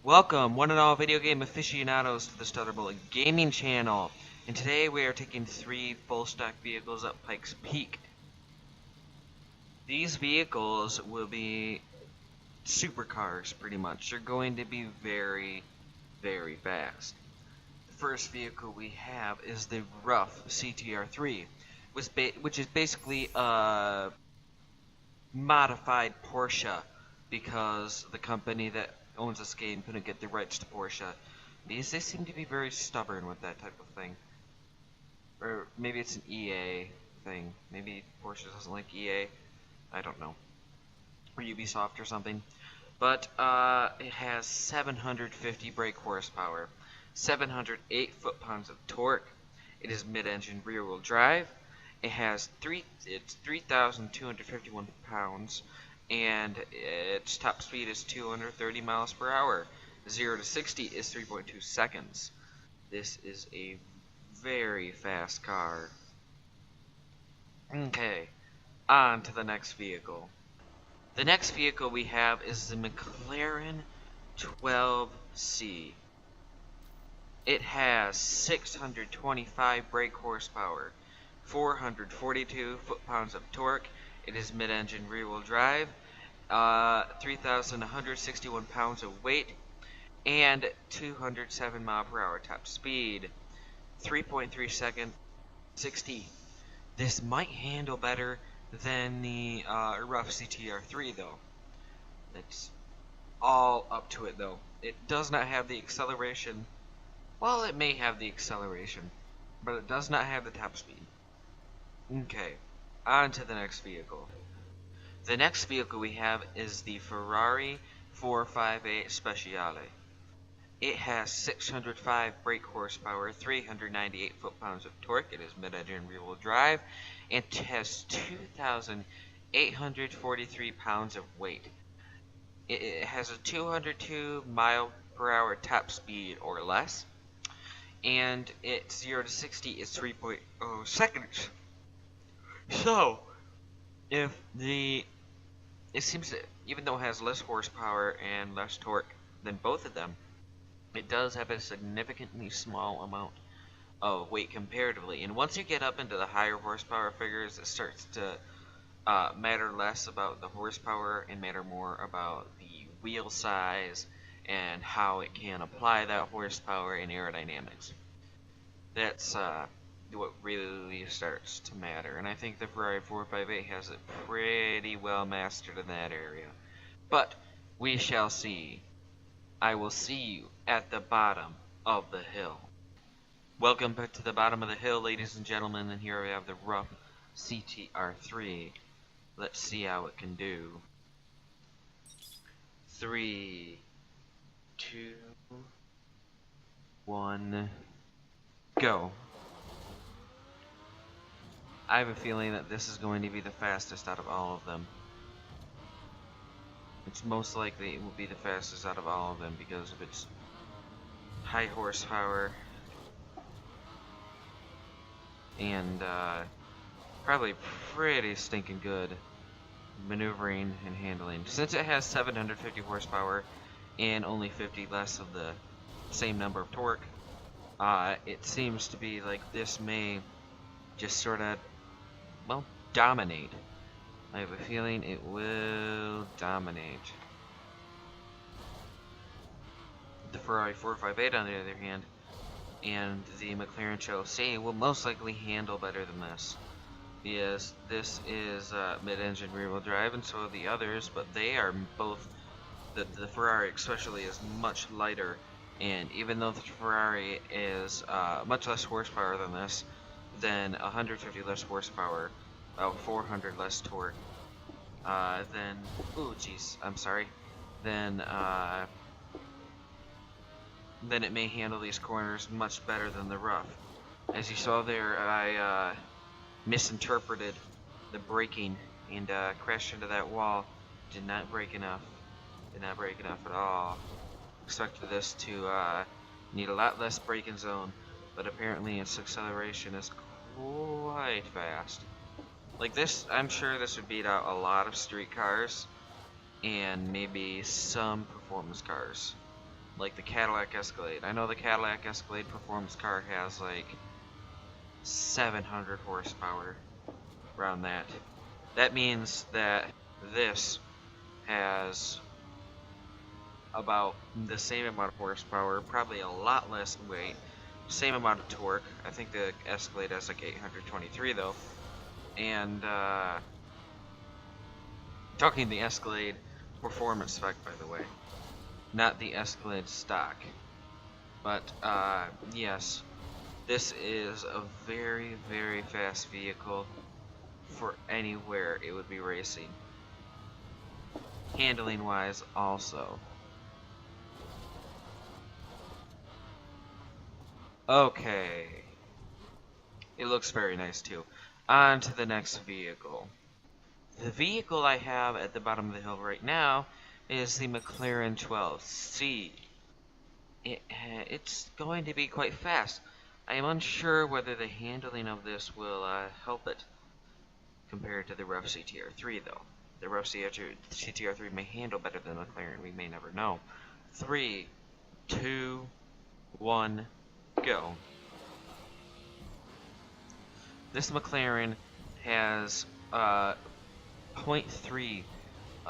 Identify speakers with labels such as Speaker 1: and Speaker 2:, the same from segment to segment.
Speaker 1: Welcome, one and all video game aficionados, to the StutterBullet gaming channel. And today we are taking 3 full stock vehicles up Pikes Peak. These vehicles will be supercars, pretty much. They're going to be very, very fast. The first vehicle we have is the Rough CTR3, which is basically a modified Porsche, because the company that owns this game couldn't get the rights to Porsche, because they seem to be very stubborn with that type of thing. Or maybe it's an EA thing. Maybe Porsche doesn't like EA. I don't know. Or Ubisoft or something. But it has 750 brake horsepower, 708 foot-pounds of torque. It is mid-engine rear-wheel drive. It has 3,251 pounds. And its top speed is 230 miles per hour. 0 to 60 is 3.2 seconds. This is a very fast car. Okay, on to the next vehicle. The next vehicle we have is the McLaren 12C. It has 625 brake horsepower, 442 foot-pounds of torque. It is mid-engine rear-wheel drive, 3,161 pounds of weight, and 207 mile per hour top speed. 3.3 second, 60. This might handle better than the Rough CTR3 though. It's all up to it though. It does not have the acceleration. Well, it may have the acceleration, but it does not have the top speed. Okay. On to the next vehicle. The next vehicle we have is the Ferrari 458 Speciale. It has 605 brake horsepower, 398 foot-pounds of torque. It is mid-engine rear-wheel drive, and it has 2,843 pounds of weight. It has a 202 mile per hour top speed or less, and its 0 to 60 is 3.0 seconds. So, it seems that even though it has less horsepower and less torque than both of them, it does have a significantly small amount of weight comparatively. And once you get up into the higher horsepower figures, it starts to matter less about the horsepower and matter more about the wheel size and how it can apply that horsepower and aerodynamics. That's what really starts to matter, and I think the Ferrari 458 has it pretty well mastered in that area. But we shall see. I will see you at the bottom of the hill. Welcome back to the bottom of the hill, ladies and gentlemen, and here we have the Rough CTR3. Let's see how it can do. 3, 2, 1, go. I have a feeling that this is going to be the fastest out of all of them. It's most likely it will be the fastest out of all of them because of its high horsepower and probably pretty stinking good maneuvering and handling. Since it has 750 horsepower and only 50 less of the same number of torque, it seems to be like this may just sort of, well, dominate. I have a feeling it will dominate. The Ferrari 458, on the other hand, and the McLaren 12C will most likely handle better than this, because this is mid-engine rear-wheel drive, and so are the others, but they are both, the Ferrari especially is much lighter, and even though the Ferrari is much less horsepower than this, then 150 less horsepower, 400 less torque, then, then it may handle these corners much better than the Rough. As you saw there, I misinterpreted the braking and crashed into that wall. Did not brake enough. Did not brake enough at all. Expected this to need a lot less braking zone, but apparently its acceleration is quite fast. Like this, I'm sure this would beat out a lot of street cars and maybe some performance cars. like the Cadillac Escalade. I know the Cadillac Escalade performance car has like 700 horsepower, around that. That means that this has about the same amount of horsepower, probably a lot less weight, same amount of torque. I think the Escalade has like 823 though. And talking the Escalade performance spec, by the way, not the Escalade stock. But yes, this is a very, very fast vehicle for anywhere it would be racing. Handling wise also. Okay. It looks very nice too. On to the next vehicle. The vehicle I have at the bottom of the hill right now is the McLaren 12C. It's going to be quite fast. I am unsure whether the handling of this will help it compared to the rough CTR3 though. The rough CTR3 may handle better than McLaren, we may never know. 3, 2, 1, go. This McLaren has 0.3,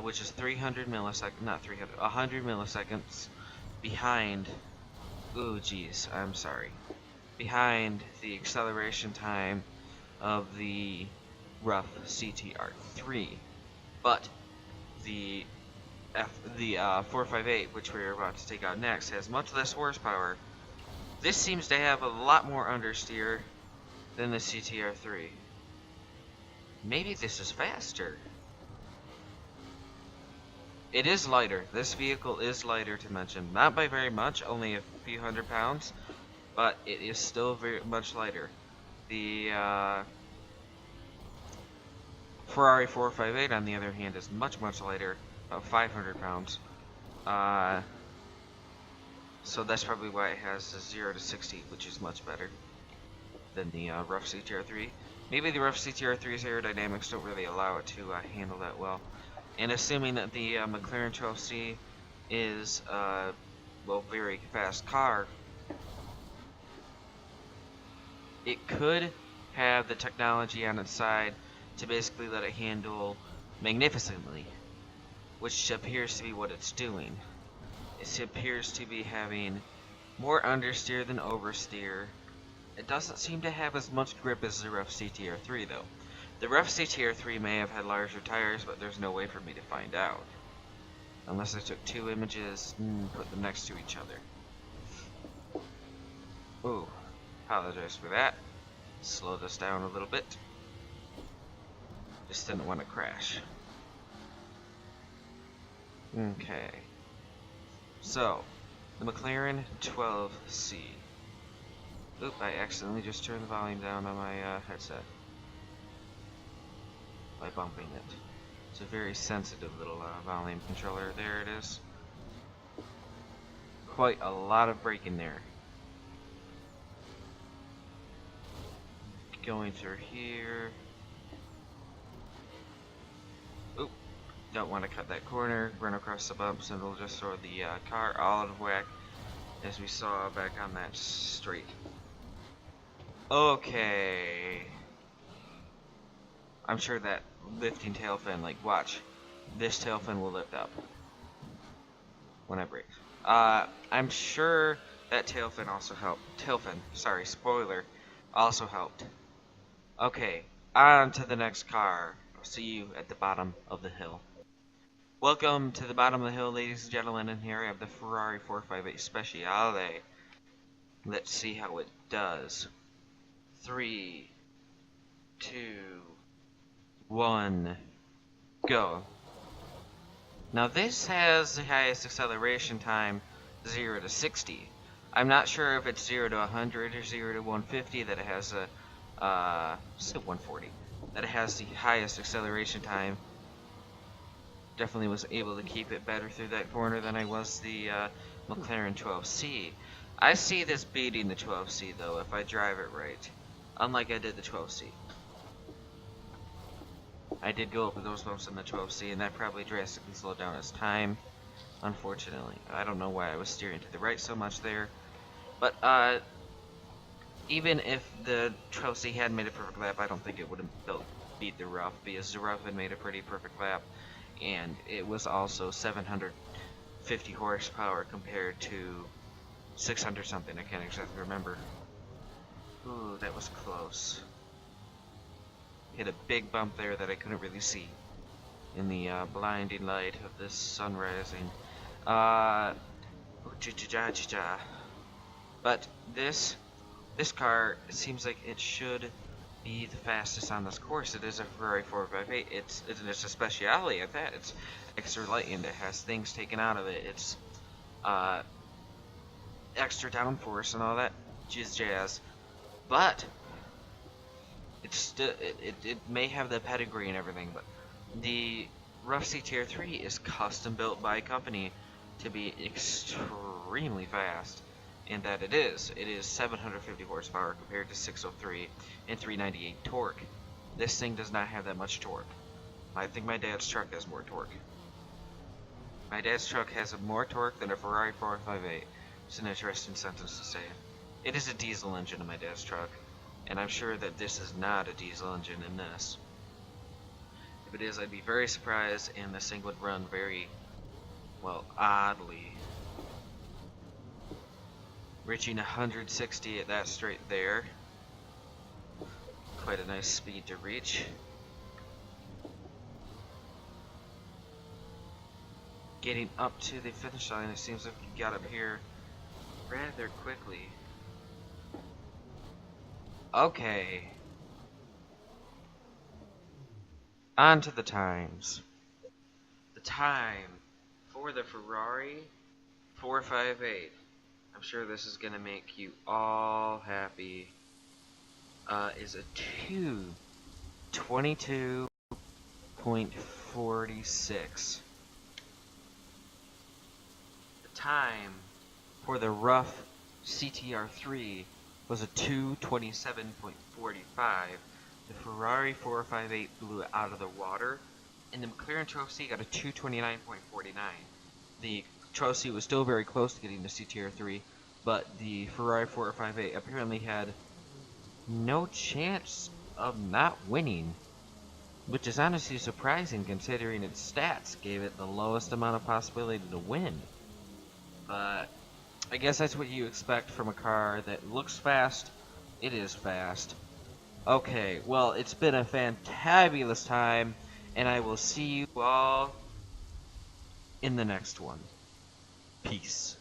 Speaker 1: which is 300 milliseconds, not 300, 100 milliseconds behind, ooh geez, I'm sorry, behind the acceleration time of the rough CTR3. But the 458, which we're about to take out next, has much less horsepower. This seems to have a lot more understeer than the CTR3. Maybe this is faster. It is lighter. This vehicle is lighter to mention. Not by very much, only a few hundred pounds, but it is still very much lighter. The Ferrari 458, on the other hand, is much, much lighter, about 500 pounds. So that's probably why it has the 0 to 60, which is much better than the rough CTR3. Maybe the rough CTR3's aerodynamics don't really allow it to handle that well. And assuming that the McLaren 12C is well, very fast car, it could have the technology on its side to basically let it handle magnificently, which appears to be what it's doing. It appears to be having more understeer than oversteer. It doesn't seem to have as much grip as the rough CTR3 though. The rough CTR3 may have had larger tires, but there's no way for me to find out. Unless I took two images and put them next to each other. Ooh, apologize for that. Slowed us down a little bit. Just didn't want to crash. Okay. So, the McLaren 12C. Oop, I accidentally just turned the volume down on my headset by bumping it. It's a very sensitive little volume controller. There it is. Quite a lot of braking there. Going through here. Oop, don't want to cut that corner, run across the bumps, and it'll just throw the car all out of whack, as we saw back on that straight. Okay. I'm sure that lifting tail fin, like, watch. This tail fin will lift up when I brake. I'm sure that tail fin also helped. Sorry, spoiler, also helped. Okay, on to the next car. I'll see you at the bottom of the hill. Welcome to the bottom of the hill, ladies and gentlemen, and here I have the Ferrari 458 Speciale. Let's see how it does. 3, 2, 1, go. Now this has the highest acceleration time, 0 to 60. I'm not sure if it's 0 to 100 or 0 to 150 that it has a, say 140. That it has the highest acceleration time. Definitely was able to keep it better through that corner than I was the McLaren 12C. I see this beating the 12C though if I drive it right, unlike I did the 12C. I did go over those bumps in the 12C, and that probably drastically slowed down its time. unfortunately. I don't know why I was steering to the right so much there. But, even if the Trophy had made a perfect lap, I don't think it would have beat the Rough, because the Rough had made a pretty perfect lap, and it was also 750 horsepower compared to 600 something. I can't exactly remember. Ooh, that was close. Hit a big bump there that I couldn't really see in the blinding light of the sun rising. But this car, it seems like it should be the fastest on this course. It is a Ferrari 458. It's a speciality at that. It's extra light and it has things taken out of it. It's extra downforce and all that jazz. But it's still it may have the pedigree and everything, but the Rough CTR 3 is custom built by a company to be extremely fast. And that it is 750 horsepower compared to 603 and 398 torque. This thing does not have that much torque. I think my dad's truck has more torque. My dad's truck has more torque than a Ferrari 458. It's an interesting sentence to say. It is a diesel engine in my dad's truck, and I'm sure that this is not a diesel engine in this. If it is, I'd be very surprised, and this thing would run very, well, oddly. Reaching 160 at that straight there. Quite a nice speed to reach. Getting up to the finish line, it seems like we got up here rather quickly. Okay. On to the times. The time for the Ferrari 458. I'm sure this is going to make you all happy. Is a 2:22.46. The time for the Rough CTR 3 was a 2:27.45. The Ferrari 458 blew it out of the water, and the McLaren Trophy got a 2:29.49. The Trophy was still very close to getting the CTR 3, but the Ferrari 458 apparently had no chance of not winning, which is honestly surprising considering its stats gave it the lowest amount of possibility to win. But I guess that's what you expect from a car that looks fast. It is fast. Okay, well, it's been a fantabulous time, and I will see you all in the next one. Peace.